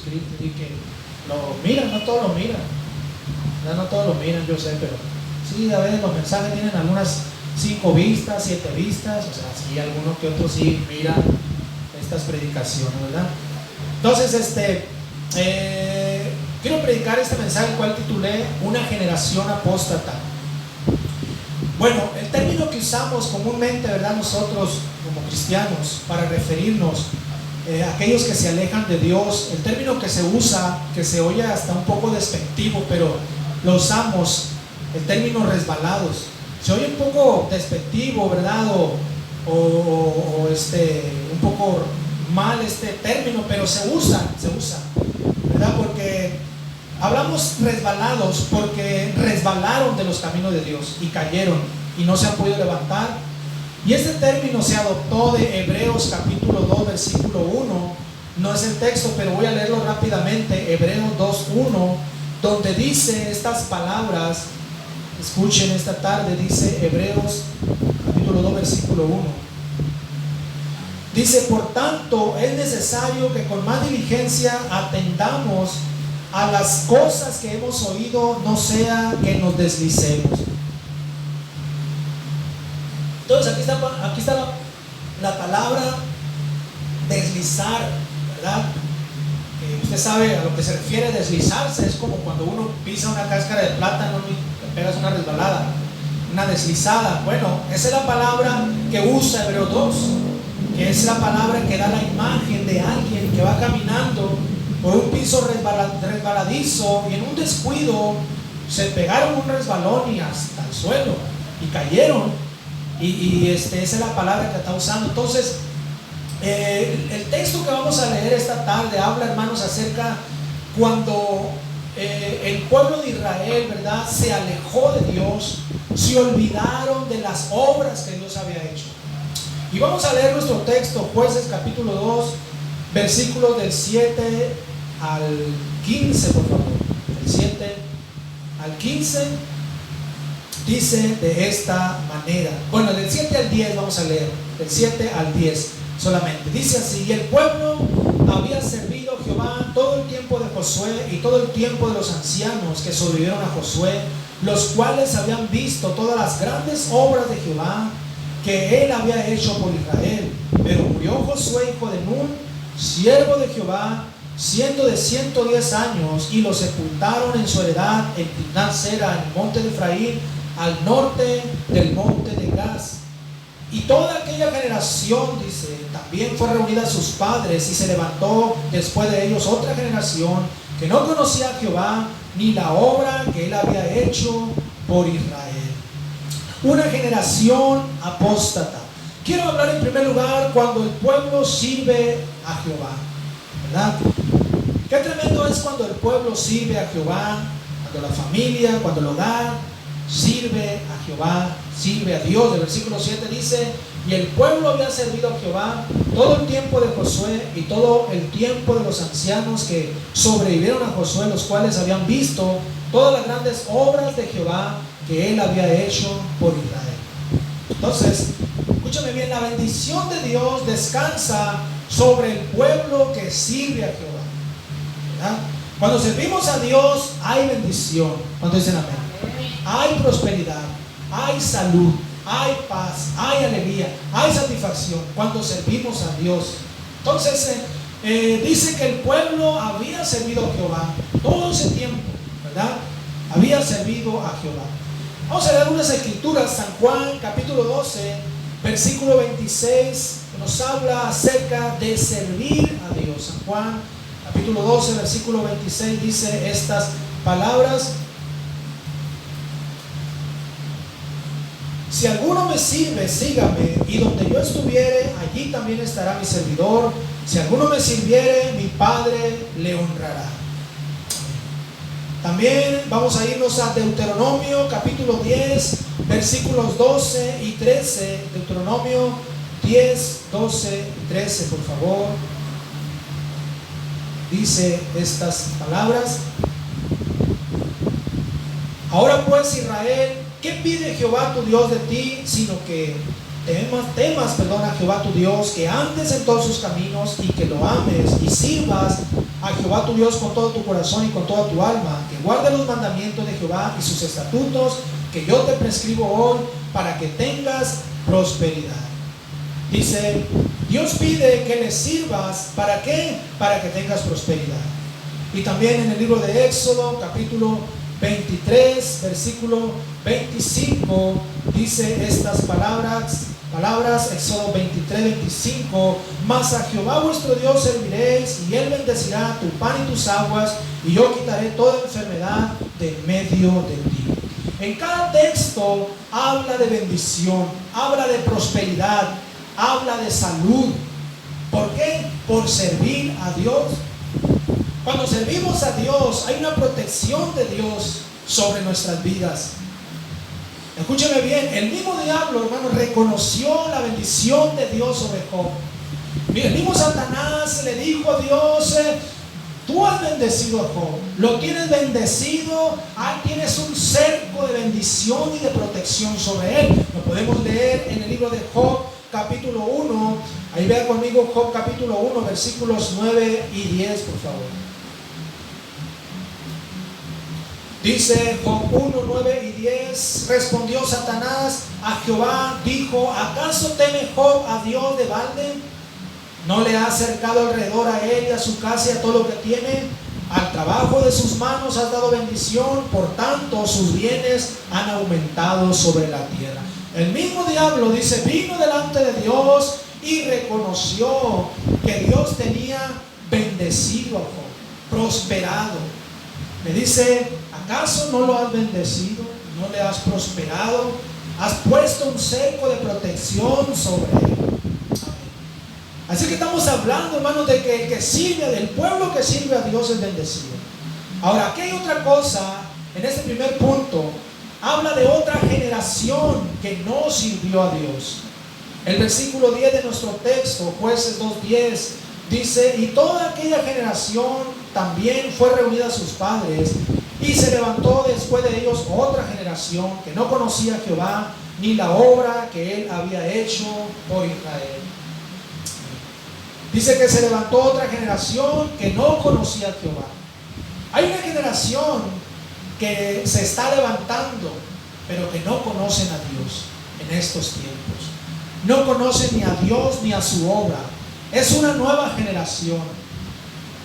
suscrito y que lo miran, no todos lo miran, no todos lo miran, yo sé, pero sí, a veces los mensajes tienen algunas 5 vistas, 7 vistas, o sea, sí, algunos que otros sí miran estas predicaciones, ¿verdad? Entonces, quiero predicar este mensaje, el cual titulé Una generación apóstata. Bueno, el término que usamos comúnmente, ¿verdad?, nosotros como cristianos para referirnos a aquellos que se alejan de Dios, el término que se usa, que se oye hasta un poco despectivo, pero lo usamos, el término resbalados. Se oye un poco despectivo, ¿verdad? O un poco mal este término, pero se usa, ¿verdad? Porque hablamos resbalados porque resbalaron de los caminos de Dios y cayeron y no se han podido levantar. Y este término se adoptó de Hebreos capítulo 2 versículo 1. No es el texto, pero voy a leerlo rápidamente. Hebreos 2:1, donde dice estas palabras. Escuchen esta tarde, dice Hebreos capítulo 2 versículo 1. Dice: por tanto es necesario que con más diligencia atendamos a las cosas que hemos oído, no sea que nos deslicemos. Entonces aquí está la palabra deslizar, ¿verdad? Usted sabe a lo que se refiere deslizarse. Es como cuando uno pisa una cáscara de plátano y le pegas una resbalada, una deslizada. Bueno, esa es la palabra que usa Hebreos 2, que es la palabra que da la imagen de alguien que va caminando por un piso resbaladizo y en un descuido se pegaron un resbalón y hasta el suelo y cayeron. Esa es la palabra que está usando. Entonces, el texto que vamos a leer esta tarde habla, hermanos, acerca cuando el pueblo de Israel, ¿verdad?, se alejó de Dios, se olvidaron de las obras que Dios había hecho. Y vamos a leer nuestro texto, Jueces capítulo 2, versículos del 7 al 15, por favor. Del 7 al 15 dice de esta manera. Bueno, del 7 al 10 vamos a leer, del 7 al 10 solamente. Dice así: y el pueblo había servido a Jehová todo el tiempo de Josué y todo el tiempo de los ancianos que sobrevivieron a Josué, los cuales habían visto todas las grandes obras de Jehová que él había hecho por Israel. Pero murió Josué, hijo de Nun, siervo de Jehová, siendo de 110 años, y lo sepultaron en su heredad en Timnat Sera, en el monte de Efraín, al norte del monte de Gaz. Y toda aquella generación, dice, también fue reunida a sus padres, y se levantó después de ellos otra generación que no conocía a Jehová ni la obra que él había hecho por Israel. Una generación apóstata. Quiero hablar en primer lugar cuando el pueblo sirve a Jehová, ¿verdad? Qué tremendo es cuando el pueblo sirve a Jehová, cuando la familia, cuando el hogar sirve a Jehová, sirve a Dios. El versículo 7 dice: y el pueblo había servido a Jehová todo el tiempo de Josué y todo el tiempo de los ancianos que sobrevivieron a Josué, los cuales habían visto todas las grandes obras de Jehová que él había hecho por Israel. Entonces, escúchame bien, la bendición de Dios descansa sobre el pueblo que sirve a Jehová, ¿verdad? Cuando servimos a Dios hay bendición. Cuando dicen amén, hay prosperidad, hay salud, hay paz, hay alegría, hay satisfacción cuando servimos a Dios. Entonces dice que el pueblo había servido a Jehová todo ese tiempo, ¿verdad? Había servido a Jehová. Vamos a leer algunas escrituras. San Juan capítulo 12 versículo 26 nos habla acerca de servir a Dios. San Juan capítulo 12 versículo 26 dice estas palabras: si alguno me sirve, sígame, y donde yo estuviere, allí también estará mi servidor. Si alguno me sirviere, mi Padre le honrará. También vamos a irnos a Deuteronomio capítulo 10 versículos 12 y 13. Deuteronomio 10, 12 y 13, por favor. Dice estas palabras: ahora pues, Israel, ¿qué pide Jehová tu Dios de ti? Sino que temas a Jehová tu Dios, que andes en todos sus caminos y que lo ames y sirvas a Jehová tu Dios con todo tu corazón y con toda tu alma, que guarde los mandamientos de Jehová y sus estatutos que yo te prescribo hoy, para que tengas prosperidad. Dice, Dios pide que le sirvas, ¿para qué? Para que tengas prosperidad. Y también en el libro de Éxodo, capítulo 23, versículo 25, dice estas palabras, Éxodo 23, 25, mas a Jehová vuestro Dios serviréis, y Él bendecirá tu pan y tus aguas, y yo quitaré toda enfermedad de medio de ti. En cada texto habla de bendición, habla de prosperidad, habla de salud. ¿Por qué? Por servir a Dios. Cuando servimos a Dios, hay una protección de Dios sobre nuestras vidas. Escúcheme bien, el mismo diablo, hermano, reconoció la bendición de Dios sobre Job. Mira, el mismo Satanás le dijo a Dios, tú has bendecido a Job, lo tienes bendecido, tienes un cerco de bendición y de protección sobre él. Lo podemos leer en el libro de Job, capítulo 1. Ahí vea conmigo Job capítulo 1, versículos 9 y 10, por favor. Dice Job 1, 9 y 10, respondió Satanás a Jehová, dijo, ¿acaso teme Job a Dios de balde? ¿No le ha acercado alrededor a él y a su casa y a todo lo que tiene? Al trabajo de sus manos has dado bendición, por tanto sus bienes han aumentado sobre la tierra. El mismo diablo, dice, vino delante de Dios y reconoció que Dios tenía bendecido a Job, prosperado. Le dice, ¿acaso no lo has bendecido? ¿No le has prosperado? ¿Has puesto un cerco de protección sobre él? Así que estamos hablando, hermanos, de que el que sirve, del pueblo que sirve a Dios es bendecido. Ahora, aquí hay otra cosa, en este primer punto, habla de otra generación que no sirvió a Dios. El versículo 10 de nuestro texto, Jueces 2:10, dice, y toda aquella generación también fue reunida a sus padres, y se levantó después de ellos otra generación que no conocía a Jehová, ni la obra que él había hecho por Israel. Dice que se levantó otra generación que no conocía a Jehová. Hay una generación que se está levantando, pero que no conocen a Dios en estos tiempos. No conocen ni a Dios ni a su obra. Es una nueva generación.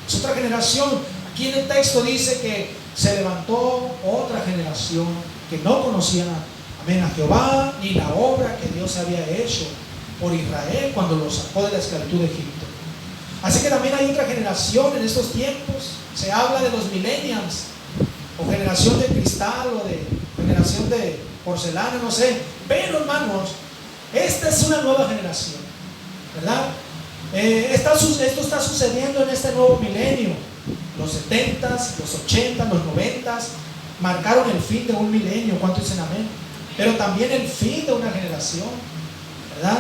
Es otra generación. Aquí en el texto dice que se levantó otra generación que no conocía a Jehová ni la obra que Dios había hecho por Israel cuando los sacó de la esclavitud de Egipto. Así que también hay otra generación en estos tiempos. Se habla de los millennials, o generación de cristal, o de generación de porcelana, no sé. Pero, hermanos, esta es una nueva generación, ¿verdad? Esto está sucediendo en este nuevo milenio. Los 70s, los 80s, los 90s marcaron el fin de un milenio. ¿Cuántos dicen amén? Pero también el fin de una generación, ¿verdad?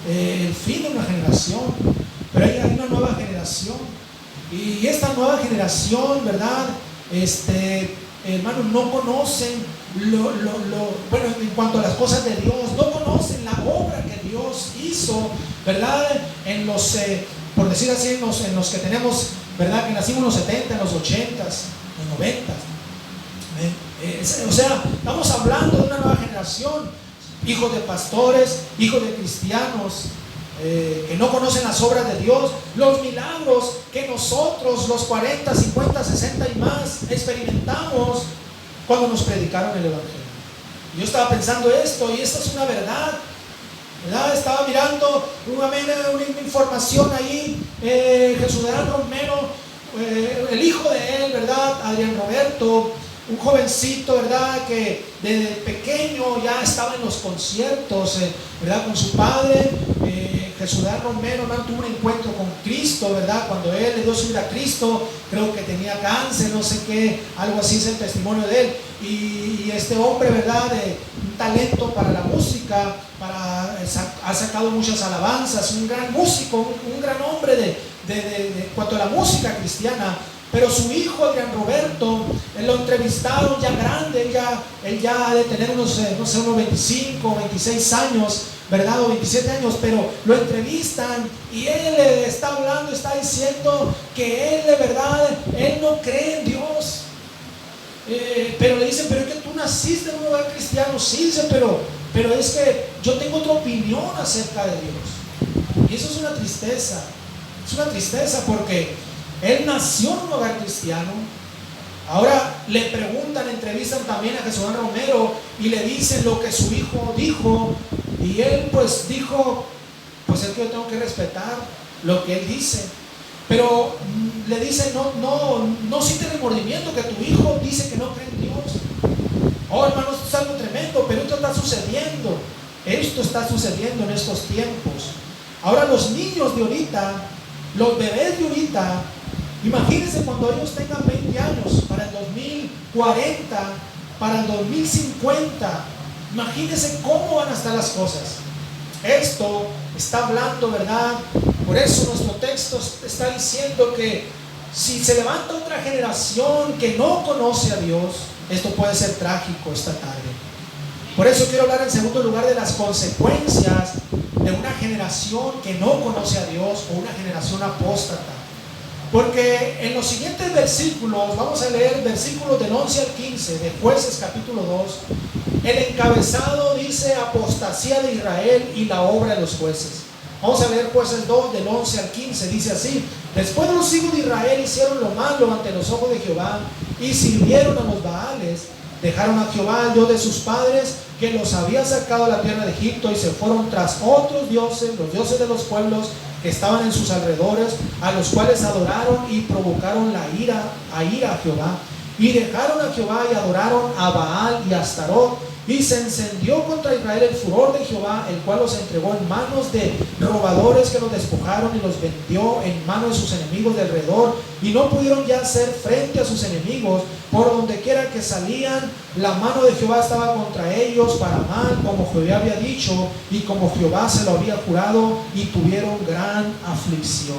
El fin de una generación. Pero hay una nueva generación. Y esta nueva generación, ¿verdad? Hermanos, no conocen bueno, en cuanto a las cosas de Dios, no conocen la obra que Dios hizo, ¿verdad? En los, por decir así, en los que tenemos, ¿verdad? Que nacimos en los 70, en los 80s, los 90s. O sea, estamos hablando de una nueva generación, hijos de pastores, hijos de cristianos, que no conocen las obras de Dios, los milagros que nosotros, los 40, 50, 60 y más, experimentamos cuando nos predicaron el Evangelio. Yo estaba pensando esto, y esta es una verdad, ¿verdad? Estaba mirando una información ahí, Jesús Romero, el hijo de él, ¿verdad? Adrián Roberto, un jovencito, ¿verdad? Que desde pequeño ya estaba en los conciertos, ¿verdad? Con su padre. Jesús Romero, hermano, tuvo un encuentro con Cristo, ¿verdad? Cuando él le dio su vida a Cristo, creo que tenía cáncer, no sé qué, algo así es el testimonio de él. Y este hombre, ¿verdad? De un talento para la música, ha sacado muchas alabanzas, un gran músico, un gran hombre de cuanto a la música cristiana. Pero su hijo, Adrián Roberto, lo entrevistaron ya grande, él ya ha de tener unos 25, 26 años. ¿verdad? O 27 años, pero lo entrevistan y él está hablando, está diciendo que él de verdad, él no cree en Dios. Pero le dicen, pero es que tú naciste en un hogar cristiano. Sí, dice, pero es que yo tengo otra opinión acerca de Dios. Y eso es una tristeza. Es una tristeza porque él nació en un hogar cristiano. Ahora le preguntan, entrevistan también a Jesús Romero y le dicen lo que su hijo dijo. Y él pues dijo, pues es que yo tengo que respetar lo que él dice. Pero le dicen, no siente remordimiento que tu hijo dice que no cree en Dios. Oh, hermano, esto es algo tremendo, pero esto está sucediendo. Esto está sucediendo en estos tiempos. Ahora los niños de ahorita, los bebés de ahorita, imagínense cuando ellos tengan 20 años, para el 2040, para el 2050, imagínense cómo van a estar las cosas. Esto está hablando, ¿verdad? Por eso nuestro texto está diciendo que si se levanta otra generación que no conoce a Dios, esto puede ser trágico esta tarde. Por eso quiero hablar en segundo lugar de las consecuencias de una generación que no conoce a Dios o una generación apóstata. Porque en los siguientes versículos, vamos a leer versículos del 11 al 15 de Jueces capítulo 2, el encabezado dice apostasía de Israel y la obra de los jueces. Vamos a leer Jueces 2 del 11 al 15, dice así: después de los hijos de Israel hicieron lo malo ante los ojos de Jehová y sirvieron a los Baales, dejaron a Jehová, el Dios de sus padres, que los había sacado a la tierra de Egipto, y se fueron tras otros dioses, los dioses de los pueblos que estaban en sus alrededores, a los cuales adoraron y provocaron a ira a Jehová. Y dejaron a Jehová y adoraron a Baal y a Astarot. Y se encendió contra Israel el furor de Jehová, el cual los entregó en manos de robadores que los despojaron y los vendió en manos de sus enemigos de alrededor. Y no pudieron ya hacer frente a sus enemigos. Por donde quiera que salían, la mano de Jehová estaba contra ellos para mal, como Jehová había dicho y como Jehová se lo había jurado, y tuvieron gran aflicción.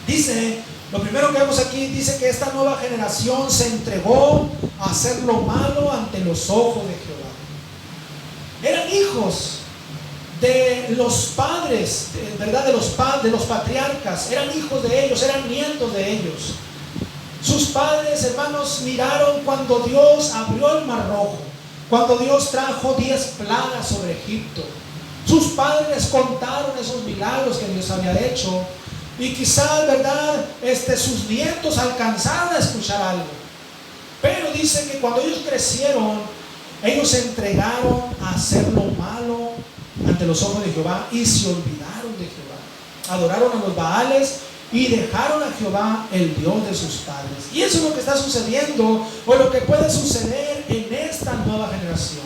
Dice, lo primero que vemos aquí, dice que esta nueva generación se entregó a hacer lo malo ante los ojos de Jehová. Eran hijos de los padres, ¿verdad? De los patriarcas, eran hijos de ellos, eran nietos de ellos. Sus padres, hermanos, miraron cuando Dios abrió el mar rojo, cuando Dios trajo 10 plagas sobre Egipto. Sus padres contaron esos milagros que Dios había hecho. Y quizás, ¿verdad? Sus nietos alcanzaron a escuchar algo. Pero dice que cuando ellos crecieron, ellos se entregaron a hacer lo malo ante los ojos de Jehová y se olvidaron de Jehová. Adoraron a los Baales y dejaron a Jehová, el Dios de sus padres. Y eso es lo que está sucediendo, o lo que puede suceder en esta nueva generación.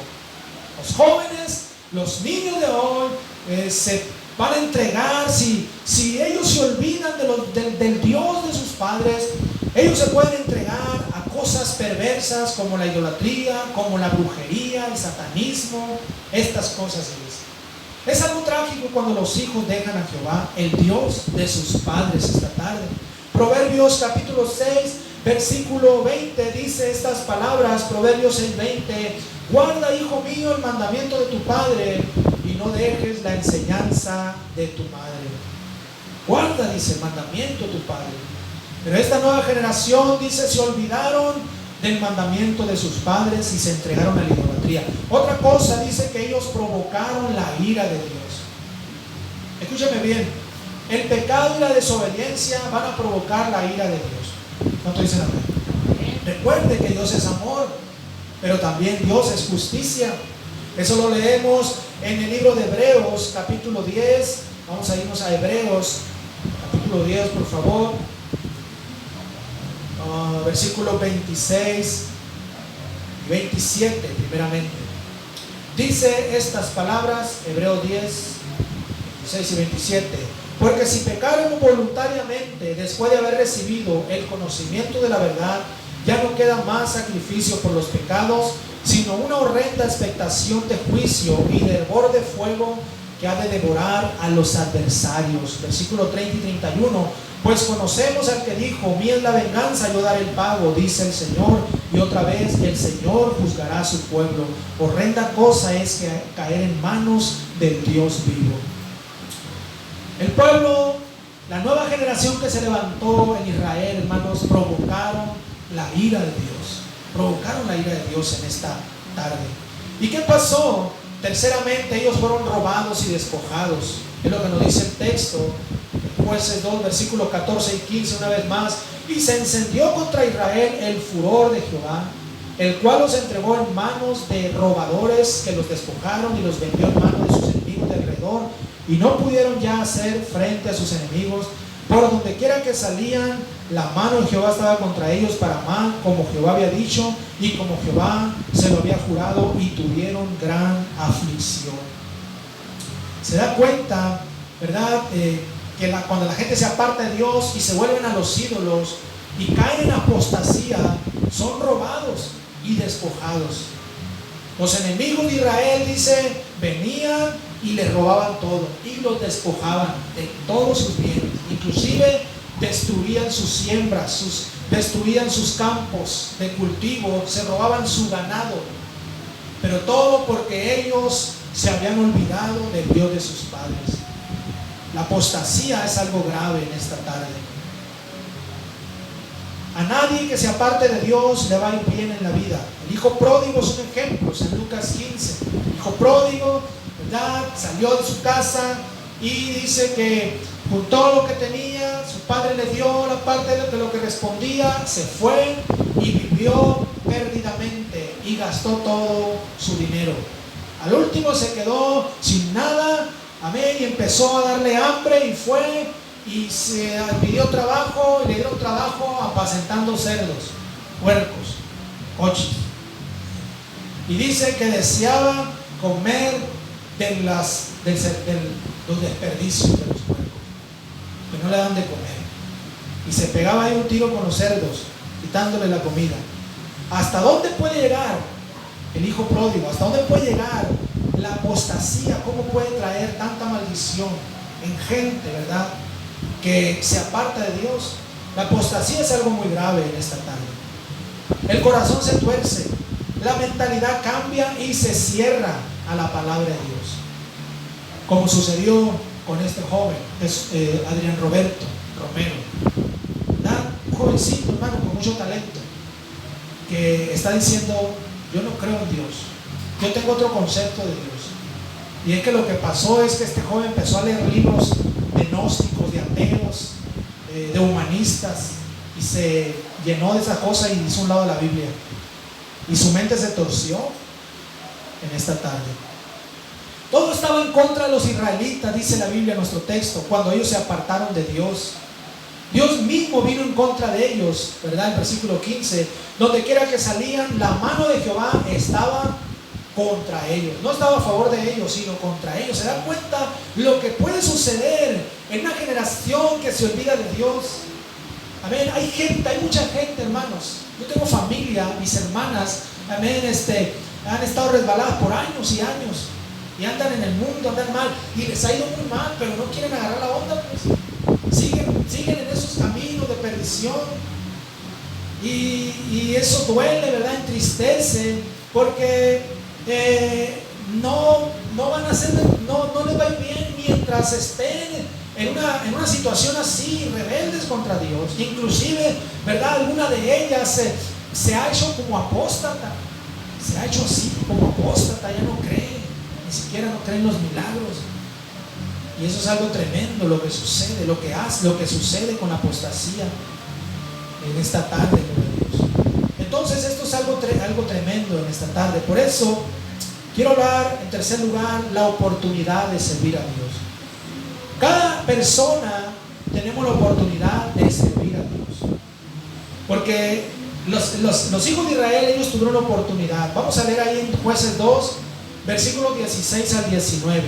Los jóvenes, los niños de hoy, se van a entregar, si ellos se olvidan del Dios de sus padres, ellos se pueden entregar a cosas perversas como la idolatría, como la brujería, el satanismo, estas cosas. Es algo trágico cuando los hijos dejan a Jehová, el Dios de sus padres, esta tarde. Proverbios capítulo 6, versículo 20 dice estas palabras. Proverbios 6:20: guarda, hijo mío, el mandamiento de tu padre, y no dejes la enseñanza de tu madre. Guarda, dice, el mandamiento de tu padre. Pero esta nueva generación, dice, se olvidaron del mandamiento de sus padres y se entregaron a la idolatría. Otra cosa, dice, que ellos provocaron la ira de Dios. Escúchame bien, el pecado y la desobediencia van a provocar la ira de Dios. ¿Cuánto dicen amén? Recuerde que Dios es amor, pero también Dios es justicia. Eso lo leemos en el libro de Hebreos capítulo 10. Vamos a irnos a Hebreos capítulo 10, por favor. Versículos 26 y 27 primeramente. Dice estas palabras, Hebreos 10, 26 y 27: porque si pecaron voluntariamente después de haber recibido el conocimiento de la verdad, ya no queda más sacrificio por los pecados, sino una horrenda expectación de juicio y de hervor de fuego que ha de devorar a los adversarios. Versículo 30 y 31: Pues conocemos al que dijo: mía es la venganza, yo daré el pago, dice el Señor. Y otra vez, el Señor juzgará a su pueblo. Horrenda cosa es que caer en manos del Dios vivo. El pueblo, la nueva generación que se levantó en Israel, hermanos, provocaron la ira de Dios. Provocaron la ira de Dios en esta tarde. ¿Y qué pasó? Terceramente, ellos fueron robados y despojados. Es lo que nos dice el texto, Jueces 2, versículos 14 y 15, una vez más. Y se encendió contra Israel el furor de Jehová, el cual los entregó en manos de robadores que los despojaron y los vendió en manos de sus enemigos de alrededor, y no pudieron ya hacer frente a sus enemigos. Por donde quiera que salían, la mano de Jehová estaba contra ellos para mal, como Jehová había dicho y como Jehová se lo había jurado, y tuvieron gran aflicción. Se da cuenta, ¿verdad? Que cuando la gente se aparta de Dios y se vuelven a los ídolos y caen en apostasía, son robados y despojados. Los enemigos de Israel, dice, venían y les robaban todo y los despojaban de todos sus bienes, inclusive destruían sus siembras, destruían sus campos de cultivo, se robaban su ganado, pero todo porque ellos se habían olvidado del Dios de sus padres. La apostasía es algo grave en esta tarde. A nadie que se aparte de Dios le va a ir bien en la vida. El hijo pródigo es un ejemplo, en Lucas 15. El hijo pródigo, ¿verdad?, salió de su casa y dice que con todo lo que tenía, su padre le dio la parte de lo que respondía, se fue y vivió perdidamente y gastó todo su dinero. Al último se quedó sin nada, amén, y empezó a darle hambre y fue y se pidió trabajo y le dieron trabajo apacentando cerdos, puercos, coches. Y dice que deseaba comer de los desperdicios de los puercos, que no le dan de comer. Y se pegaba ahí un tiro con los cerdos, quitándole la comida. ¿Hasta dónde puede llegar el hijo pródigo? ¿Hasta dónde puede llegar la apostasía? ¿Cómo puede traer tanta maldición en gente, verdad, que se aparta de Dios? La apostasía es algo muy grave en esta tarde. El corazón se tuerce, la mentalidad cambia y se cierra a la palabra de Dios, como sucedió con este joven, Adrián Roberto Romero, ¿verdad? Un jovencito, hermano, con mucho talento, que está diciendo: yo no creo en Dios, yo tengo otro concepto de Dios. Y es que lo que pasó es que este joven empezó a leer libros de gnósticos, de ateos, de humanistas, y se llenó de esa cosa y hizo un lado de la Biblia, y su mente se torció en esta tarde. Todo estaba en contra de los israelitas, dice la Biblia en nuestro texto, cuando ellos se apartaron de Dios. Dios mismo vino en contra de ellos, ¿verdad? En versículo 15, donde quiera que salían, la mano de Jehová estaba contra ellos. No estaba a favor de ellos, sino contra ellos. ¿Se dan cuenta lo que puede suceder en una generación que se olvida de Dios? Amén. Hay gente, hay mucha gente, hermanos. Yo tengo familia, mis hermanas, amén, han estado resbaladas por años y años, y andan en el mundo, andan mal, y les ha ido muy mal, pero no quieren agarrar la onda, pues. Siguen en esos caminos de perdición, y eso duele, ¿verdad? Entristece, porque no van a hacer, no les va a ir bien mientras estén en una situación así, rebeldes contra Dios. Inclusive, ¿verdad?, alguna de ellas se ha hecho como apóstata, se ha hecho así como apóstata, ya no cree, ni siquiera no cree en los milagros. Y eso es algo tremendo lo que sucede, lo que sucede con la apostasía en esta tarde, gloria a Dios. Entonces esto es algo tremendo en esta tarde. Por eso quiero hablar, en tercer lugar, la oportunidad de servir a Dios. Cada persona tenemos la oportunidad de servir a Dios, porque los hijos de Israel, ellos tuvieron una oportunidad. Vamos a leer ahí en Jueces 2, versículos 16 al 19.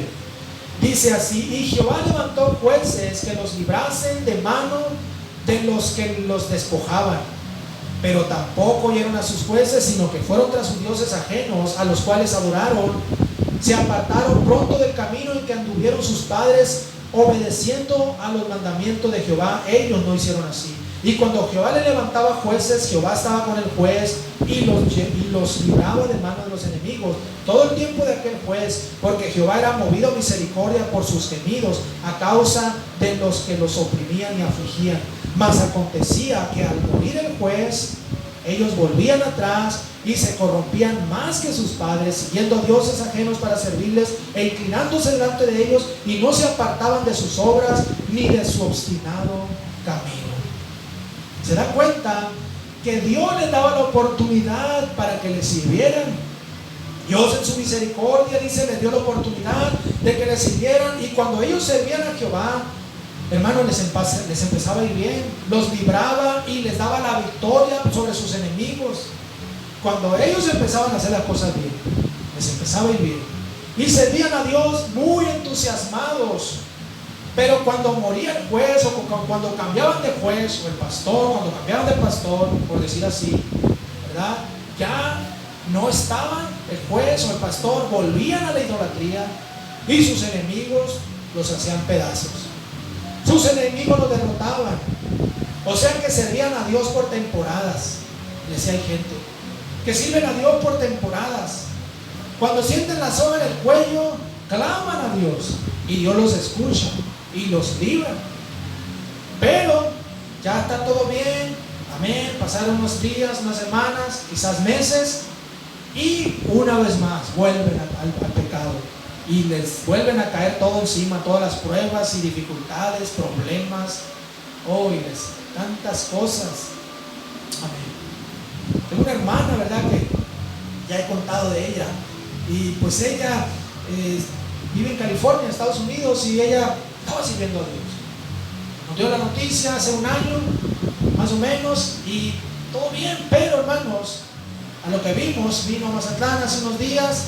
Dice así: y Jehová levantó jueces que los librasen de mano de los que los despojaban, pero tampoco oyeron a sus jueces, sino que fueron tras sus dioses ajenos, a los cuales adoraron. Se apartaron pronto del camino en que anduvieron sus padres, obedeciendo a los mandamientos de Jehová, ellos no hicieron así. Y cuando Jehová le levantaba jueces, Jehová estaba con el juez y los libraba de mano de los enemigos todo el tiempo de aquel juez, porque Jehová era movido a misericordia por sus gemidos a causa de los que los oprimían y afligían. Mas acontecía que al morir el juez, ellos volvían atrás y se corrompían más que sus padres, siguiendo a dioses ajenos para servirles e inclinándose delante de ellos, y no se apartaban de sus obras ni de su obstinado camino. Se da cuenta que Dios les daba la oportunidad para que le sirvieran. Dios en su misericordia, dice, les dio la oportunidad de que le sirvieran, y cuando ellos servían a Jehová, hermanos, les empezaba a ir bien, los libraba y les daba la victoria sobre sus enemigos. Cuando ellos empezaban a hacer las cosas bien, les empezaba a ir bien y servían a Dios muy entusiasmados. Pero cuando moría el juez, o cuando cambiaban de juez, o el pastor, cuando cambiaban de pastor, por decir así, ¿verdad?, ya no estaban el juez o el pastor, volvían a la idolatría y sus enemigos los hacían pedazos. Sus enemigos los derrotaban. O sea que servían a Dios por temporadas. Les decía, hay gente que sirven a Dios por temporadas. Cuando sienten la soga en el cuello, claman a Dios y Dios los escucha y los libra. Pero ya está todo bien, amén. Pasaron unos días, unas semanas, quizás meses, y una vez más vuelven al pecado y les vuelven a caer todo encima, todas las pruebas y dificultades, problemas, y tantas cosas. Amén. Tengo una hermana, ¿verdad?, que ya he contado de ella, y pues ella vive en California, Estados Unidos, y ella estaba sirviendo a Dios. Nos dio la noticia hace un año, más o menos, y todo bien, pero hermanos, a lo que vimos, vino a Mazatlán hace unos días,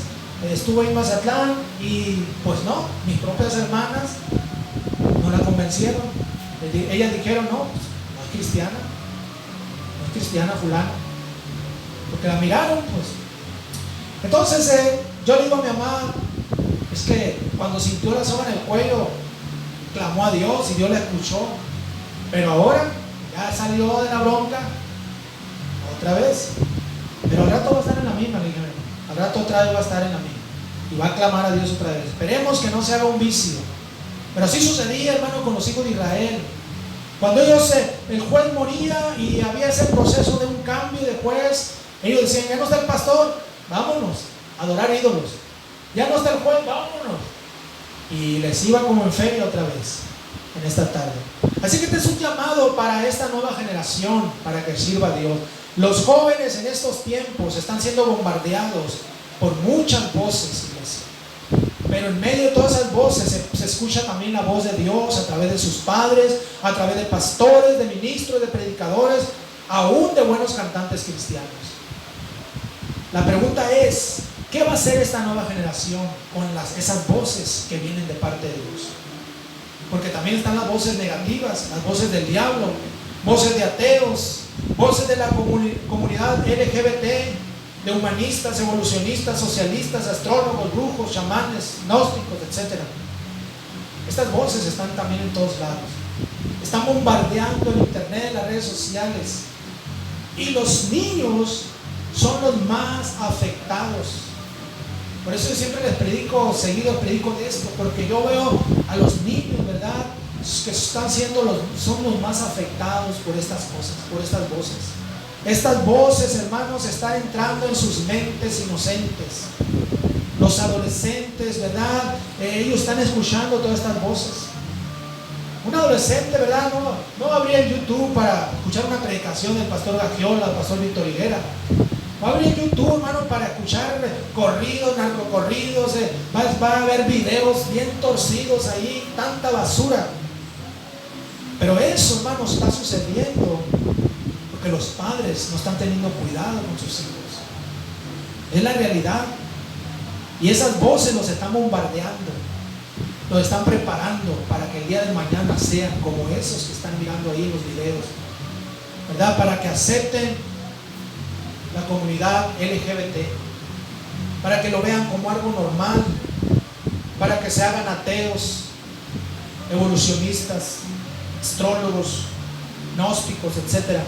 estuvo en Mazatlán, y pues no, mis propias hermanas no la convencieron. Ellas dijeron, no, pues, no es cristiana fulana, porque la miraron, pues. Entonces yo le digo a mi mamá, es que cuando sintió la soga en el cuello, clamó a Dios y Dios la escuchó, pero ahora ya salió de la bronca otra vez. Pero al rato va a estar en la misma, le dije, al rato otra vez va a estar en la misma y va a clamar a Dios otra vez. Esperemos que no se haga un vicio. Pero así sucedía, hermano, con los hijos de Israel. Cuando el juez moría y había ese proceso de un cambio de juez, ellos decían, ya no está el pastor, vámonos a adorar ídolos. Ya no está el juez, vámonos. Y les iba como en feria otra vez en esta tarde. Así que este es un llamado para esta nueva generación, para que sirva a Dios. Los jóvenes en estos tiempos están siendo bombardeados por muchas voces, iglesia. Pero en medio de todas esas voces se escucha también la voz de Dios a través de sus padres, a través de pastores, de ministros, de predicadores, aún de buenos cantantes cristianos. La pregunta es, ¿qué va a hacer esta nueva generación con esas voces que vienen de parte de Dios? Porque también están las voces negativas, las voces del diablo, voces de ateos, voces de la comunidad LGBT, de humanistas, evolucionistas, socialistas, astrólogos, brujos, chamanes, gnósticos, etc. Estas voces están también en todos lados. Están bombardeando el internet, las redes sociales. Y los niños son los más afectados. Por eso yo siempre les predico, seguido predico de esto, porque yo veo a los niños, ¿verdad?, que son los más afectados por estas cosas, por estas voces. Estas voces, hermanos, están entrando en sus mentes inocentes. Los adolescentes, ¿verdad?, ellos están escuchando todas estas voces. Un adolescente, ¿verdad?, no abría el YouTube para escuchar una predicación del pastor Gagiola, del pastor Víctor Higuera. Va a abrir YouTube, hermano, para escuchar corridos, narcocorridos, va a haber videos bien torcidos ahí, tanta basura. Pero eso, hermano, está sucediendo porque los padres no están teniendo cuidado con sus hijos. Es la realidad. Y esas voces los están bombardeando, los están preparando para que el día de mañana sean como esos que están mirando ahí en los videos, ¿verdad? Para que acepten la comunidad LGBT, para que lo vean como algo normal, para que se hagan ateos. evolucionistas, astrólogos, gnósticos, etc.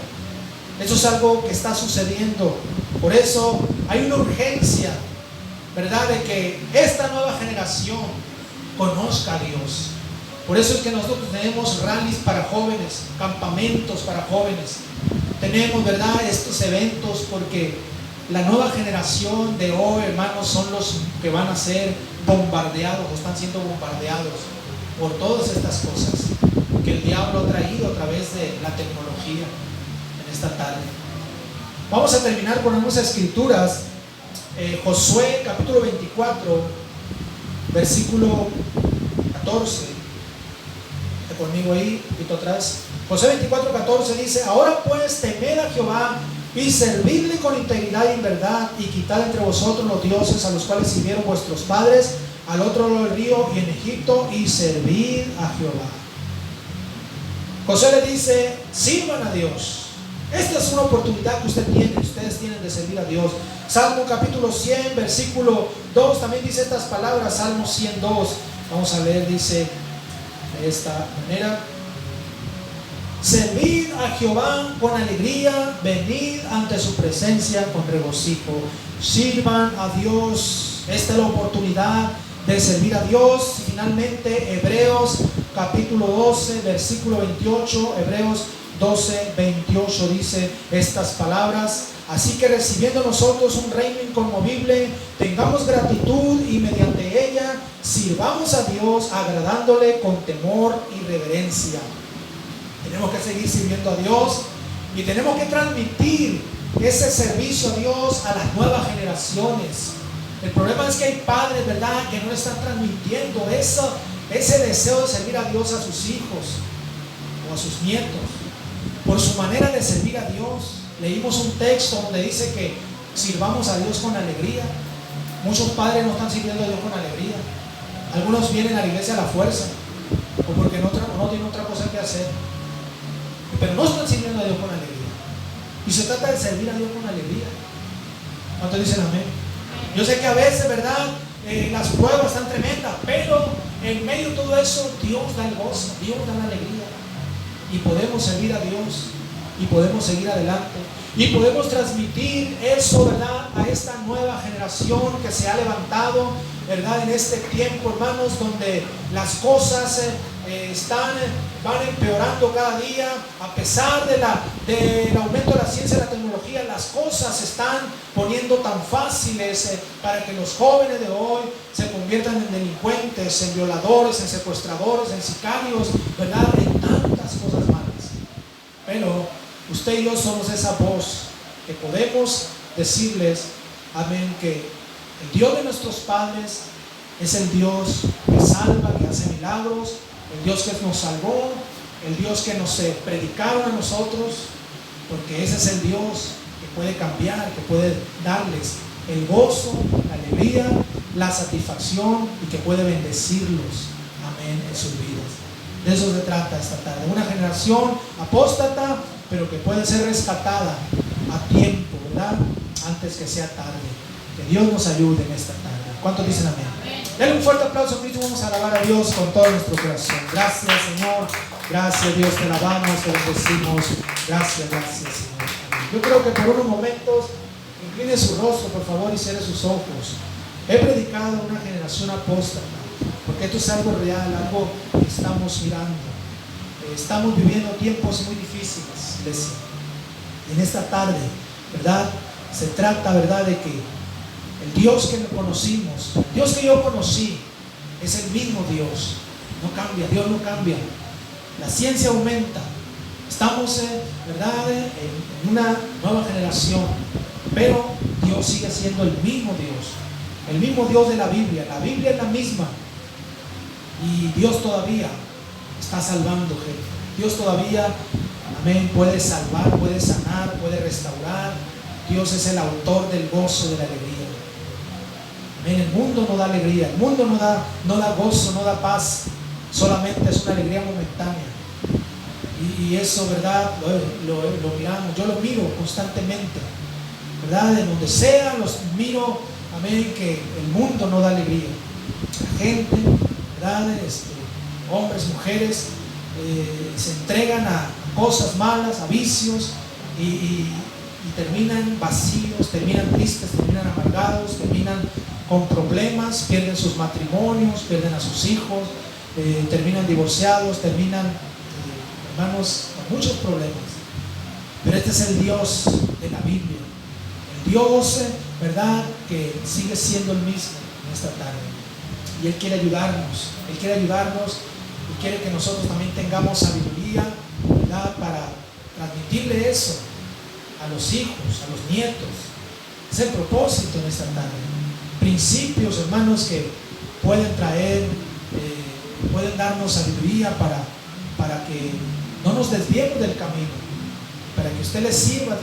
Eso es algo que está sucediendo. Por eso hay una urgencia, ¿verdad?, de que esta nueva generación conozca a Dios. Por eso es que nosotros tenemos rallies para jóvenes, campamentos para jóvenes. Tenemos, ¿verdad?, estos eventos porque la nueva generación de hoy, hermanos, son los que van a ser bombardeados, o están siendo bombardeados por todas estas cosas que el diablo ha traído a través de la tecnología en esta tarde. Vamos a terminar con unas escrituras. Josué capítulo 24, versículo 14. Conmigo ahí, un poquito atrás. Josué 24, 14 dice: ahora pues temed a Jehová y servidle con integridad y en verdad, y quitad entre vosotros los dioses a los cuales sirvieron vuestros padres al otro lado del río y en Egipto, y servid a Jehová. Josué le dice: sirvan a Dios. Esta es una oportunidad que ustedes tienen de servir a Dios. Salmo capítulo 100, versículo 2 también dice estas palabras. Salmo 102, vamos a leer, dice de esta manera: servid a Jehová con alegría, venid ante su presencia con regocijo. Sirvan a Dios. Esta es la oportunidad de servir a Dios. Y finalmente Hebreos capítulo 12, versículo 28, Hebreos 12, 28 dice estas palabras: así que recibiendo nosotros un reino inconmovible, tengamos gratitud y mediante ella sirvamos a Dios, agradándole con temor y reverencia. Tenemos que seguir sirviendo a Dios y tenemos que transmitir ese servicio a Dios a las nuevas generaciones. El problema es que hay padres, ¿verdad?, que no están transmitiendo ese deseo de servir a Dios a sus hijos o a sus nietos por su manera de servir a Dios. Leímos un texto donde dice que sirvamos a Dios con alegría. Muchos padres no están sirviendo a Dios con alegría. Algunos vienen a la iglesia a la fuerza o porque no tienen otra cosa que hacer, pero no están sirviendo a Dios con alegría. Y se trata de servir a Dios con alegría. ¿Cuántos dicen amén? Yo sé que a veces, ¿verdad?, las pruebas están tremendas, pero en medio de todo eso Dios da el gozo, Dios da la alegría, y podemos servir a Dios y podemos seguir adelante y podemos transmitir eso, ¿verdad?, a esta nueva generación que se ha levantado, ¿verdad?, en este tiempo, hermanos, donde las cosas van empeorando cada día. A pesar del aumento de la ciencia y la tecnología, las cosas se están poniendo tan fáciles para que los jóvenes de hoy se conviertan en delincuentes, en violadores, en secuestradores, en sicarios, ¿verdad?, en tantas cosas malas. Pero usted y yo somos esa voz que podemos decirles, amén, que el Dios de nuestros padres es el Dios que salva, que hace milagros, el Dios que nos salvó, el Dios que nos predicaron a nosotros, porque ese es el Dios que puede cambiar, que puede darles el gozo, la alegría, la satisfacción y que puede bendecirlos, amén, en sus vidas. De eso se trata esta tarde. Una generación apóstata, pero que puede ser rescatada a tiempo, ¿verdad?, antes que sea tarde. Que Dios nos ayude en esta tarde. ¿Cuántos dicen amén? Denle un fuerte aplauso a Cristo. Vamos a alabar a Dios con todo nuestro corazón. Gracias, Señor. Gracias, Dios. Te alabamos, te bendecimos. Gracias, Señor. Amén. Yo creo que por unos momentos incline su rostro, por favor, y cierre sus ojos. He predicado a una generación apóstata, porque esto es algo real, algo que estamos mirando. Estamos viviendo tiempos muy difíciles, iglesia. Y en esta tarde, ¿verdad?, se trata, ¿verdad?, de que el Dios que conocimos, el Dios que yo conocí, es el mismo Dios. No cambia, Dios no cambia. La ciencia aumenta. Estamos, ¿verdad?, en una nueva generación, pero Dios sigue siendo el mismo Dios de la Biblia. La Biblia es la misma. Y Dios todavía está salvando gente. Dios todavía, amén, puede salvar, puede sanar, puede restaurar. Dios es el autor del gozo, de la alegría. Amén. El mundo no da alegría, el mundo no da gozo, no da paz. Solamente es una alegría momentánea. Y eso, ¿verdad?, lo miramos. Yo lo miro constantemente, ¿verdad? De donde sea los miro. Amén, que el mundo no da alegría. La gente, ¿verdad?, hombres, mujeres, se entregan a cosas malas, a vicios, y terminan vacíos, terminan tristes, terminan amargados, terminan con problemas, pierden sus matrimonios, pierden a sus hijos, terminan divorciados, terminan, hermanos, con muchos problemas. Pero este es el Dios de la Biblia, el Dios, ¿verdad?, que sigue siendo el mismo en esta tarde. Y Él quiere ayudarnos, y quiere que nosotros también tengamos sabiduría, ¿verdad?, para transmitirle eso a los hijos, a los nietos. Es el propósito en esta tarde. Principios, hermanos, que pueden traer, pueden darnos sabiduría para que no nos desviemos del camino, para que usted le sirva a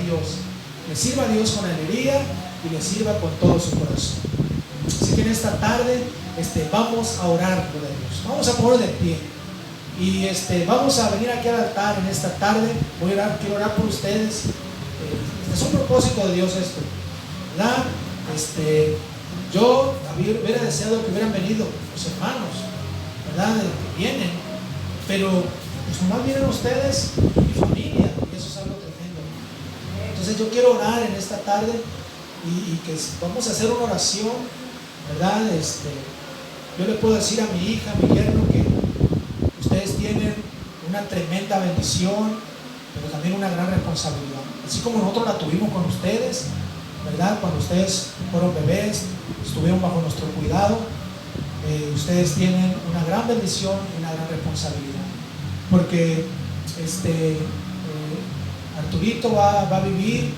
Dios con alegría y le sirva con todo su corazón. Así que en esta tarde vamos a orar por Dios. Vamos a poner de pie y vamos a venir aquí al altar en esta tarde. Quiero orar por ustedes. Es un propósito de Dios esto, ¿verdad? Yo hubiera deseado que hubieran venido los hermanos, ¿verdad?, que vienen, pero pues nomás vienen ustedes y mi familia, y eso es algo tremendo. Entonces yo quiero orar en esta tarde y que vamos a hacer una oración, ¿verdad? Yo le puedo decir a mi hija, a mi yerno, que ustedes tienen una tremenda bendición, pero también una gran responsabilidad. Así como nosotros la tuvimos con ustedes, ¿verdad? Cuando ustedes fueron bebés, estuvieron bajo nuestro cuidado, ustedes tienen una gran bendición y una gran responsabilidad. Porque Arturito va a vivir